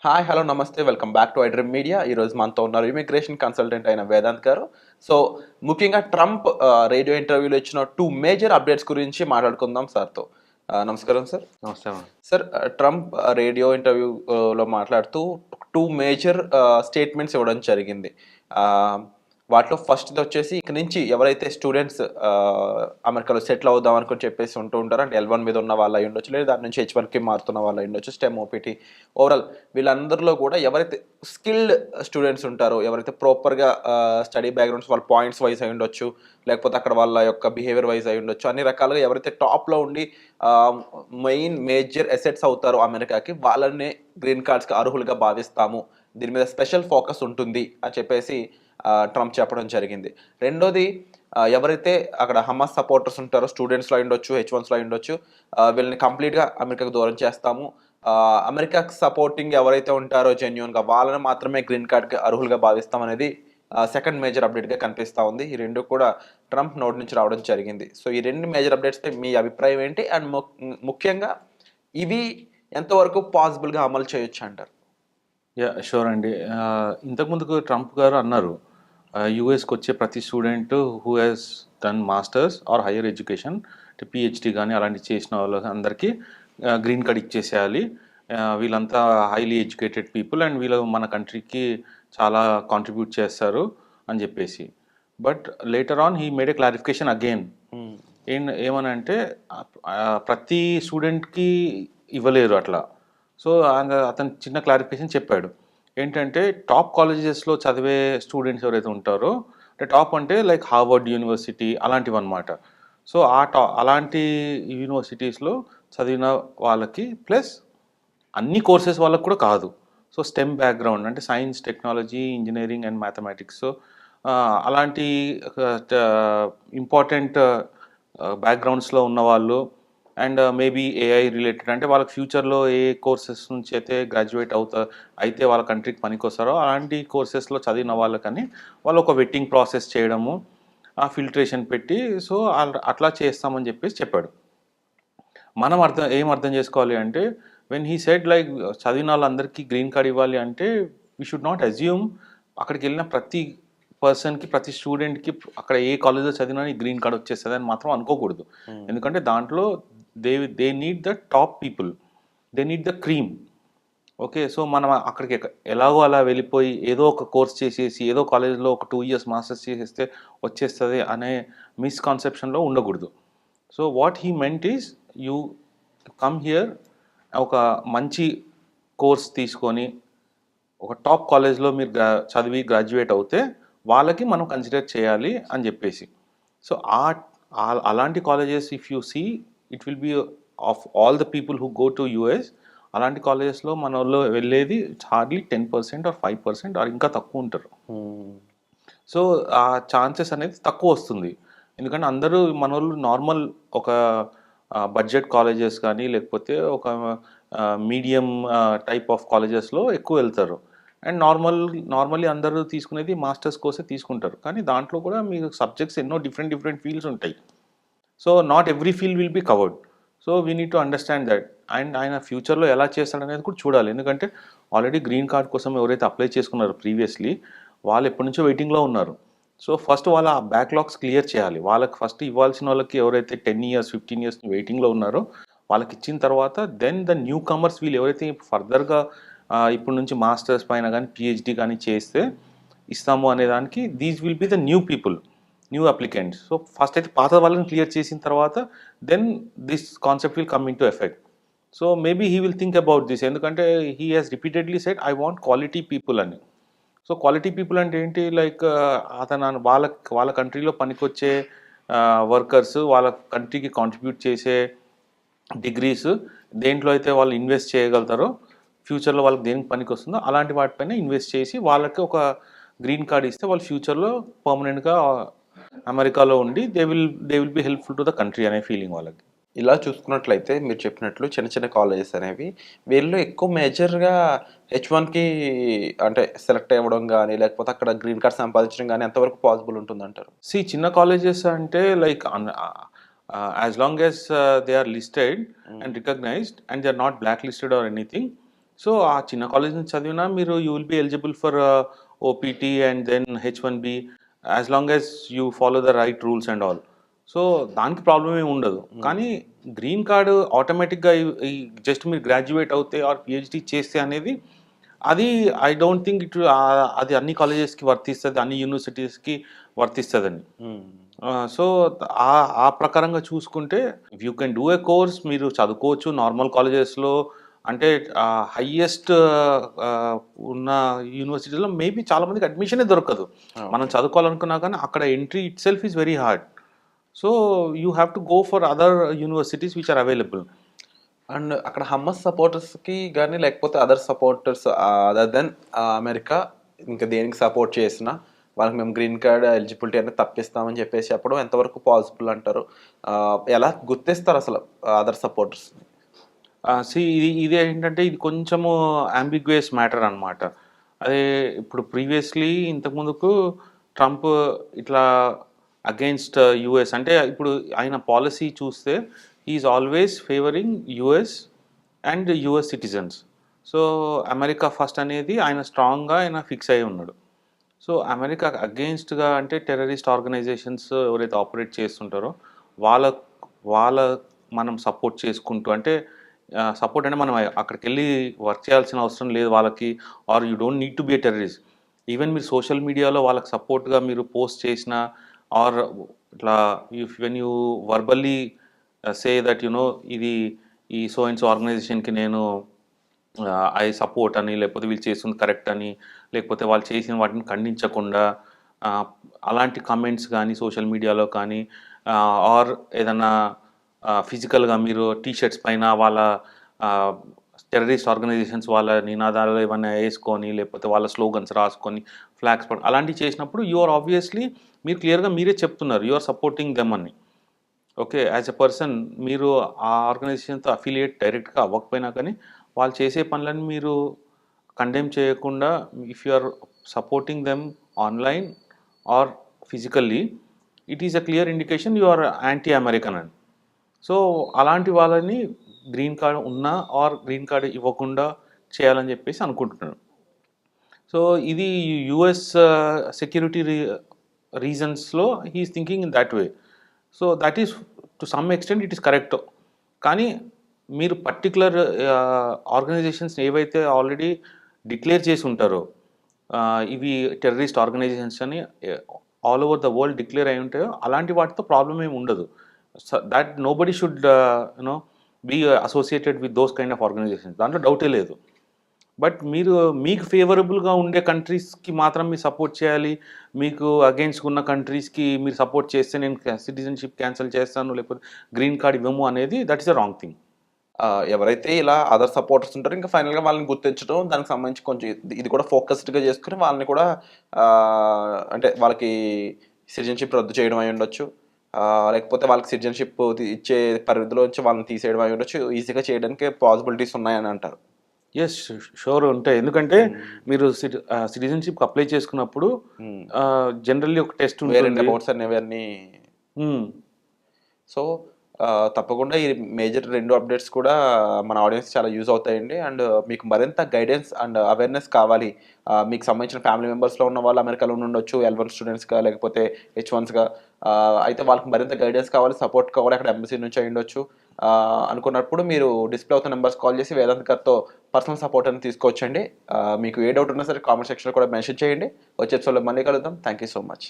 Hi hello నమస్తే welcome back to iDream media. ఈరోజు మనతో ఉన్నారు ఇమిగ్రేషన్ కన్సల్టెంట్ అయిన వేదాంత్ గారు. సో ముఖ్యంగా ట్రంప్ రేడియో ఇంటర్వ్యూలో ఇచ్చిన టూ మేజర్ అప్డేట్స్ గురించి మాట్లాడుకుందాం సార్తో. నమస్కారం సార్. నమస్తే అమ్మా. సార్, ట్రంప్ రేడియో ఇంటర్వ్యూలో మాట్లాడుతూ టూ మేజర్ స్టేట్మెంట్స్ ఇవ్వడం జరిగింది. వాటిలో ఫస్ట్ది వచ్చేసి ఇక నుంచి ఎవరైతే స్టూడెంట్స్ అమెరికాలో సెటిల్ అవుదాం అనుకుని చెప్పేసి ఉంటూ ఉంటారో, అంటే L1 మీద ఉన్న వాళ్ళు అయి ఉండొచ్చు, లేదా దాని నుంచి H1కి మారుతున్న వాళ్ళు అయి ఉండొచ్చు, స్టెమ్ ఓపీటీ ఓవరాల్ వీళ్ళందరిలో కూడా ఎవరైతే స్కిల్డ్ స్టూడెంట్స్ ఉంటారో, ఎవరైతే ప్రాపర్గా స్టడీ బ్యాక్గ్రౌండ్స్ వాళ్ళ పాయింట్స్ వైజ్ అయి ఉండొచ్చు, లేకపోతే అక్కడ వాళ్ళ యొక్క బిహేవియర్ వైజ్ అయి ఉండొచ్చు, అన్ని రకాలుగా ఎవరైతే టాప్లో ఉండి మెయిన్ మేజర్ అసెట్స్ అవుతారో అమెరికాకి, వాళ్ళనే గ్రీన్ కార్డ్స్కి అర్హులుగా భావిస్తాము, దీని మీద స్పెషల్ ఫోకస్ ఉంటుంది అని చెప్పేసి ట్రంప్ చెప్పడం జరిగింది. రెండోది, ఎవరైతే అక్కడ హమాస్ సపోర్టర్స్ ఉంటారో, స్టూడెంట్స్లో ఉండొచ్చు, H1స్లో ఉండొచ్చు, వీళ్ళని కంప్లీట్గా అమెరికాకు దూరం చేస్తాము. అమెరికాకి సపోర్టింగ్ ఎవరైతే ఉంటారో జెన్యూన్గా వాళ్ళని మాత్రమే గ్రీన్ కార్డ్కి అర్హులుగా భావిస్తాం అనేది సెకండ్ మేజర్ అప్డేట్గా కనిపిస్తూ ఉంది. ఈ రెండు కూడా ట్రంప్ నోటి నుంచి రావడం జరిగింది. సో ఈ రెండు మేజర్ అప్డేట్స్పై మీ అభిప్రాయం ఏంటి? అండ్ ముఖ్యంగా ఇవి ఎంతవరకు పాసిబుల్గా అమలు చేయొచ్చు అంటారు? షూర్ అండి. ఇంతకుముందుకు ట్రంప్ గారు అన్నారు, యూఎస్కి వచ్చే ప్రతి student who has done masters or higher education, PhD కానీ అలాంటివి చేసిన వాళ్ళకి అందరికీ గ్రీన్ కార్డ్ ఇచ్చేసేయాలి. వీళ్ళంతా హైలీ ఎడ్యుకేటెడ్ పీపుల్ అండ్ వీళ్ళు మన కంట్రీకి చాలా కాంట్రిబ్యూట్ చేస్తారు అని చెప్పేసి. But later on he made A clarification again. ఏమనంటే ప్రతి స్టూడెంట్కి ఇవ్వలేరు అట్లా. సో అతను చిన్న క్లారిఫికేషన్ చెప్పాడు. ఏంటంటే టాప్ కాలేజెస్లో చదివే స్టూడెంట్స్ ఎవరైతే ఉంటారో, అంటే టాప్ అంటే లైక్ హార్వర్డ్ యూనివర్సిటీ అలాంటివి అనమాట. సో అలాంటి యూనివర్సిటీస్లో చదివిన వాళ్ళకి ప్లస్ అన్ని కోర్సెస్ వాళ్ళకు కూడా కాదు. సో స్టెమ్ బ్యాక్గ్రౌండ్ అంటే science, technology, engineering and mathematics అలాంటి ఇంపార్టెంట్ బ్యాక్గ్రౌండ్స్లో ఉన్నవాళ్ళు అండ్ మేబీ ఏఐ రిలేటెడ్, అంటే వాళ్ళకి ఫ్యూచర్లో ఏ కోర్సెస్ నుంచి అయితే గ్రాడ్యుయేట్ అయితే వాళ్ళ కంట్రీకి పనికొస్తారో అలాంటి కోర్సెస్లో చదివిన వాళ్ళకని వాళ్ళు ఒక వెట్టింగ్ ప్రాసెస్ చేయడము, ఆ ఫిల్ట్రేషన్ పెట్టి సో అట్లా చేస్తామని చెప్పేసి చెప్పాడు. మనం ఏం అర్థం చేసుకోవాలి అంటే, వెన్ హీ సెడ్ లైక్ చదివిన వాళ్ళందరికీ గ్రీన్ కార్డ్ ఇవ్వాలి అంటే వీ షుడ్ నాట్ అజ్యూమ్ అక్కడికి వెళ్ళిన ప్రతి పర్సన్కి, ప్రతి స్టూడెంట్కి అక్కడ ఏ కాలేజ్లో చదివినా గ్రీన్ కార్డ్ వచ్చేస్తుంది అని మాత్రం అనుకోకూడదు. ఎందుకంటే దాంట్లో they need the top people, they need the cream. Okay, so మనం అక్కడికి ఎలాగో అలా వెళ్ళిపోయి ఏదో ఒక కోర్స్ చేసేసి ఏదో కాలేజ్లో ఒక 2 years మాస్టర్స్ చేసేస్తే వచ్చేస్తుంది అనే మిస్కాన్సెప్షన్లో ఉండకూడదు. So what he meant is you come here, ఒక మంచి కోర్స్ తీసుకొని ఒక టాప్ కాలేజ్లో మీరు చదివి గ్రాడ్యుయేట్ అవుతే వాళ్ళకి మనం కన్సిడర్ చేయాలి అని చెప్పేసి. సో అలాంటి colleges if you see it will be of all the people who go to US, అలాంటి కాలేజెస్లో మన వాళ్ళు వెళ్ళేది హార్డ్లీ 10% ఆర్ 5% ఆర్ ఇంకా తక్కువ ఉంటారు. సో ఆ ఛాన్సెస్ అనేది తక్కువ వస్తుంది. ఎందుకంటే అందరూ మన వాళ్ళు నార్మల్ ఒక బడ్జెట్ కాలేజెస్ కానీ లేకపోతే ఒక మీడియం టైప్ ఆఫ్ కాలేజెస్లో ఎక్కువ వెళ్తారు. అండ్ నార్మల్లీ అందరూ తీసుకునేది మాస్టర్స్ కోర్సే తీసుకుంటారు. కానీ దాంట్లో కూడా మీకు సబ్జెక్ట్స్ ఎన్నో డిఫరెంట్ ఫీల్డ్స్ ఉంటాయి. So not every field will be covered. So we need to understand that. And ఆయన ఫ్యూచర్లో ఎలా చేస్తాడనేది కూడా చూడాలి. ఎందుకంటే ఆల్రెడీ గ్రీన్ కార్డ్ కోసం ఎవరైతే అప్లై చేసుకున్నారో ప్రీవియస్లీ, వాళ్ళు ఎప్పటి నుంచో వెయిటింగ్లో ఉన్నారు. సో ఫస్ట్ వాళ్ళ బ్యాక్లాగ్స్ క్లియర్ చేయాలి. వాళ్ళకి ఫస్ట్ ఇవ్వాల్సిన వాళ్ళకి ఎవరైతే 10 years 15 years వెయిటింగ్లో ఉన్నారో వాళ్ళకి ఇచ్చిన తర్వాత దెన్ ద న్యూ కమర్స్ వీళ్ళు ఎవరైతే ఫర్దర్గా ఇప్పటి నుంచి మాస్టర్స్ పైన కానీ పిహెచ్డి కానీ చేస్తే ఇస్తాము అనేదానికి these will be the new people, new applicants. So first అయితే పాత వాళ్ళని క్లియర్ చేసిన తర్వాత then this concept will come in to effect. So maybe he will think about this. ఎందుకంటే he has repeatedly said I want quality people అని. So quality people అంటే ఏంటి, like అతను వాళ్ళ కంట్రీలో పనికొచ్చే వర్కర్స్, వాళ్ళ కంట్రీకి కాంట్రిబ్యూట్ చేసే డిగ్రీస్, దేంట్లో అయితే వాళ్ళు ఇన్వెస్ట్ చేయగలుగుతారో ఫ్యూచర్లో వాళ్ళకి దేనికి పనికి వస్తుందో అలాంటి వాటిపైన ఇన్వెస్ట్ చేసి వాళ్ళకి ఒక గ్రీన్ కార్డ్ ఇస్తే వాళ్ళు ఫ్యూచర్లో పర్మనెంట్గా అమెరికాలో ఉండి they will be helpful to the country అనే ఫీలింగ్ వాళ్ళకి. ఇలా చూసుకున్నట్లయితే మీరు చెప్పినట్లు చిన్న చిన్న కాలేజెస్ అనేవి వీళ్ళు ఎక్కువ మేజర్గా H1కి అంటే సెలెక్ట్ అవ్వడం కానీ, లేకపోతే అక్కడ గ్రీన్ కార్డ్ సంపాదించడం కానీ ఎంతవరకు పాసిబుల్ ఉంటుందంటారు? చిన్న కాలేజెస్ అంటే like as long as they are listed and recognised and they are not black listed or anything, so ఆ చిన్న కాలేజ్ నుంచి చదివినా మీరు you will be eligible for OPT and then H1B as long as you follow the right rules and all. So దానికి problem ఏమి ఉండదు. కానీ green card ఆటోమేటిక్గా ఈ జస్ట్ మీరు గ్రాడ్యుయేట్ అవుతే ఆర్ పిహెచ్డి చేస్తే అనేది అది ఐ డోంట్ థింక్ అది అన్ని కాలేజెస్కి వర్తిస్తుంది, అన్ని యూనివర్సిటీస్కి వర్తిస్తుందని. సో ఆ ప్రకారంగా చూసుకుంటే you can do a course, మీరు చదువుకోవచ్చు నార్మల్ కాలేజెస్లో. అంటే హయ్యెస్ట్ ఉన్న యూనివర్సిటీలో మేబీ చాలామందికి అడ్మిషనే దొరకదు. మనం చదువుకోవాలనుకున్నా కానీ అక్కడ entry itself is very hard. So you have to go for other universities which are available. And అక్కడ హమ్మస్ సపోర్టర్స్కి కానీ లేకపోతే other supporters other than America ఇంకా దేనికి సపోర్ట్ చేసినా వాళ్ళకి మేము గ్రీన్ కార్డ్ ఎలిజిబిలిటీ అనేది తప్పిస్తామని చెప్పేసి చెప్పడం ఎంతవరకు పాసిబుల్ అంటారు? ఎలా గుర్తిస్తారు అసలు అదర్ సపోర్టర్స్? ఇది ఏంటంటే ఇది కొంచెము అంబిగ్యుయస్ మ్యాటర్ అనమాట. అదే ఇప్పుడు ప్రీవియస్లీ ఇంతకుముందుకు ట్రంప్ ఇట్లా అగెయిన్స్ట్ యుఎస్ అంటే ఇప్పుడు ఆయన పాలసీ చూస్తే is always favouring US and US citizens. So America first అనేది ఆయన స్ట్రాంగ్గా ఆయన ఫిక్స్ అయి ఉన్నాడు. సో అమెరికా అగెయిన్స్ట్గా అంటే టెర్రరిస్ట్ ఆర్గనైజేషన్స్ ఎవరైతే ఆపరేట్ చేస్తుంటారో వాళ్ళ వాళ్ళ మనం సపోర్ట్ చేసుకుంటూ అంటే సపోర్ట్ అంటే మనం అక్కడికి వెళ్ళి వర్క్ చేయాల్సిన అవసరం లేదు వాళ్ళకి, or you don't need to be a terrorist. Even మీరు సోషల్ మీడియాలో వాళ్ళకి సపోర్ట్గా మీరు పోస్ట్ చేసిన ఆర్ ఇట్లా if when you verbally say that you know ఇది ఈ సో అండ్ సో ఆర్గనైజేషన్కి నేను ఐ సపోర్ట్ అని, లేకపోతే వీళ్ళు చేస్తుంది కరెక్ట్ అని, లేకపోతే వాళ్ళు చేసిన వాటిని ఖండించకుండా అలాంటి కమెంట్స్ కానీ సోషల్ మీడియాలో కానీ ఆర్ ఏదన్నా ఫిజికల్గా మీరు టీషర్ట్స్ పైన వాళ్ళ టెర్రరిస్ట్ ఆర్గనైజేషన్స్ వాళ్ళ నినాదాలు ఏమైనా వేసుకొని లేకపోతే వాళ్ళ స్లోగన్స్ రాసుకొని ఫ్లాగ్స్ పడి అలాంటివి చేసినప్పుడు యు ఆర్ ఆబ్వియస్లీ మీరు క్లియర్గా మీరే చెప్తున్నారు యు ఆర్ సపోర్టింగ్ దెమ్ అని. ఓకే, యాజ్ ఎ పర్సన్ మీరు ఆ ఆర్గనైజేషన్తో అఫిలియేట్ డైరెక్ట్గా అవ్వకపోయినా కానీ వాళ్ళు చేసే పనులను మీరు కండెమ్ చేయకుండా if you are supporting them online or physically it is a clear indication you are anti American అని. సో అలాంటి వాళ్ళని గ్రీన్ కార్డ్ ఉన్నా ఆర్ గ్రీన్ కార్డ్ ఇవ్వకుండా చేయాలని చెప్పేసి అనుకుంటున్నాను. సో ఇది యుఎస్ సెక్యూరిటీ రీజన్స్లో he is thinking in that way. So that is to some extent it is correct. కానీ మీరు పర్టికులర్ ఆర్గనైజేషన్స్ ఏవైతే ఆల్రెడీ డిక్లేర్ చేసి ఉంటారో ఇవి టెర్రరిస్ట్ ఆర్గనైజేషన్స్ అని all over the world declare అయి ఉంటాయో అలాంటి వాటితో ప్రాబ్లం ఏమి ఉండదు. That nobody should you know be associated with those kind of organisations, దాంట్లో డౌటే లేదు. బట్ మీరు మీకు ఫేవరబుల్గా ఉండే కంట్రీస్కి మాత్రం మీరు సపోర్ట్ చేయాలి, మీకు అగెయిన్స్ట్ ఉన్న కంట్రీస్కి మీరు సపోర్ట్ చేస్తే నేను సిటిజన్షిప్ క్యాన్సిల్ చేస్తాను లేకపోతే గ్రీన్ కార్డ్ ఇవ్వము అనేది that is a wrong thing. ఎవరైతే ఇలా అదర్ సపోర్టర్స్ ఉంటారో ఇంకా ఫైనల్గా వాళ్ళని గుర్తించడం దానికి సంబంధించి కొంచెం ఇది కూడా ఫోకస్డ్గా చేసుకుని వాళ్ళని కూడా అంటే వాళ్ళకి సిటిజన్షిప్ రద్దు చేయడం అయి ఉండొచ్చు, లేకపోతే వాళ్ళకి సిటిజన్షిప్ ఇచ్చే పరిధిలోంచి వాళ్ళని తీసేయడం అయి ఉండొచ్చు. ఈజీగా చేయడానికి పాసిబిలిటీస్ ఉన్నాయని అంటారు. ఎస్, షూర్ ఉంటాయి. ఎందుకంటే మీరు సిటిజన్షిప్ అప్లై చేసుకున్నప్పుడు జనరల్లీ ఒక టెస్ట్ ఉంటుంది. అబౌట్స్ అనేవన్నీ. సో తప్పకుండా ఈ మేజర్ 2 అప్డేట్స్ కూడా మన ఆడియన్స్ చాలా యూజ్ అవుతాయండి. అండ్ మీకు మరింత గైడెన్స్ అండ్ అవేర్నెస్ కావాలి, మీకు సంబంధించిన ఫ్యామిలీ మెంబర్స్లో ఉన్న వాళ్ళు అమెరికాలో ఉండొచ్చు, L1 స్టూడెంట్స్గా లేకపోతే H1స్గా, అయితే వాళ్ళకి మరింత గైడెన్స్ కావాలి, సపోర్ట్ కావాలి, అక్కడ ఎంబసీ నుంచి అయి ఉండొచ్చు అనుకున్నప్పుడు మీరు డిస్ప్లే అవుతున్న నెంబర్స్ కాల్ చేసి వేదాంత్ గారితో పర్సనల్ సపోర్ట్ అని తీసుకోవచ్చండి. మీకు ఏ డౌట్ ఉన్నా సరే కామెంట్ సెక్షన్లో కూడా మెన్షన్ చేయండి. వచ్చే ఎపిసోడ్లో మళ్ళీ కలుద్దాం. Thank you so much.